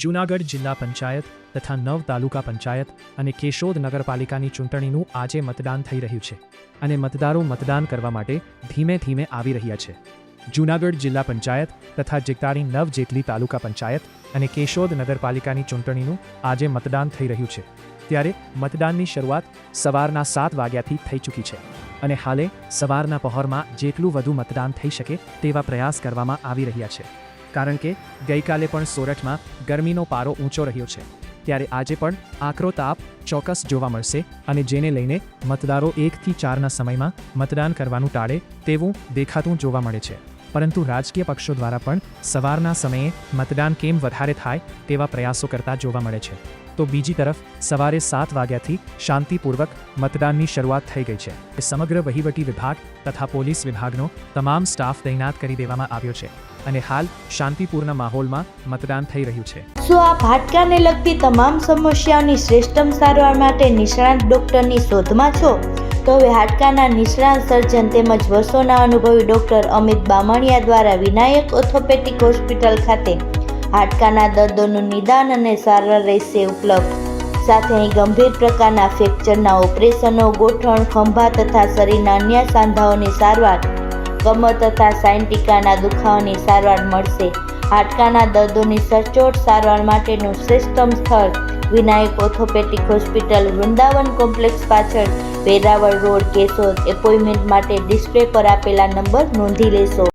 જૂનાગઢ જિલ્લા પંચાયત તથા નવ તાલુકા પંચાયત અને કેશોદ નગરપાલિકાની ચૂંટણીનું આજે મતદાન થઈ રહ્યું છે અને મતદારો મતદાન કરવા માટે ધીમે ધીમે આવી રહ્યા છે. જૂનાગઢ જિલ્લા પંચાયત તથા જિલ્લાની 9 જેટલી તાલુકા પંચાયત અને કેશોદ નગરપાલિકાની ચૂંટણીનું આજે મતદાન થઈ રહ્યું છે. ત્યારે મતદાનની શરૂઆત સવારના 7 વાગ્યાથી થઈ ચૂકી છે અને હાલે સવારના પહોરમાં જેટલું વધુ મતદાન થઈ શકે તેવા પ્રયાસ કરવામાં આવી રહ્યા છે. કારણ કે ગઈકાલે પણ સોરઠમાં ગરમીનો પારો ઊંચો રહ્યો છે, ત્યારે આજે પણ આકરો તાપ ચોક્કસ જોવા મળશે અને જેને લઈને મતદારો 1 થી 4ના સમયમાં મતદાન કરવાનું ટાળે તેવું દેખાતું જોવા મળે છે. પરંતુ રાજકીય પક્ષો દ્વારા પણ સવારના સમયે મતદાન કેમ વધારે થાય તેવા પ્રયાસો કરતા જોવા મળે છે. તો બીજી તરફ સવારે 7 વાગ્યાથી શાંતિપૂર્વક મતદાનની શરૂઆત થઈ ગઈ છે. સમગ્ર વહીવટી વિભાગ તથા પોલીસ વિભાગનો તમામ સ્ટાફ તૈનાત કરી દેવામાં આવ્યો છે અને હાલ શાંતિપૂર્ણ માહોલમાં મતદાન થઈ રહ્યું છે. શું આપ હાડકાને લગતી તમામ સમસ્યાઓની શ્રેષ્ઠતમ સારવાર માટે નિષ્ણાત ડોક્ટરની શોધમાં છો? તો હવે હાડકાના નિષ્ણાત સર્જન તેમજ વર્ષોના અનુભવી ડોક્ટર અમિત બામણિયા દ્વારા વિનાયક ઓર્થોપેડિક હોસ્પિટલ ખાતે હાડકાના દર્દોનું નિદાન અને સારવાર રહેશે ઉપલબ્ધ. સાથે અહીં ગંભીર પ્રકારના ફ્રેક્ચરના ઓપરેશનો, ગોઠણ, ખંભા તથા શરીરના અન્ય સાંધાઓની સારવાર, કમર તથા સાયન્ટિકાના દુખાવાની સારવાર મળશે. હાડકાના દર્દોની સચોટ સારવાર માટેનું શ્રેષ્ઠતમ સ્થળ Vinayak orthopaedic hospital, Vrindavan complex પાછળ, વેરાવળ રોડ, કેશોદ. એપોઇન્ટમેન્ટ માટે ડિસ્પ્લે પર આપેલા નંબર નોંધી લેશો.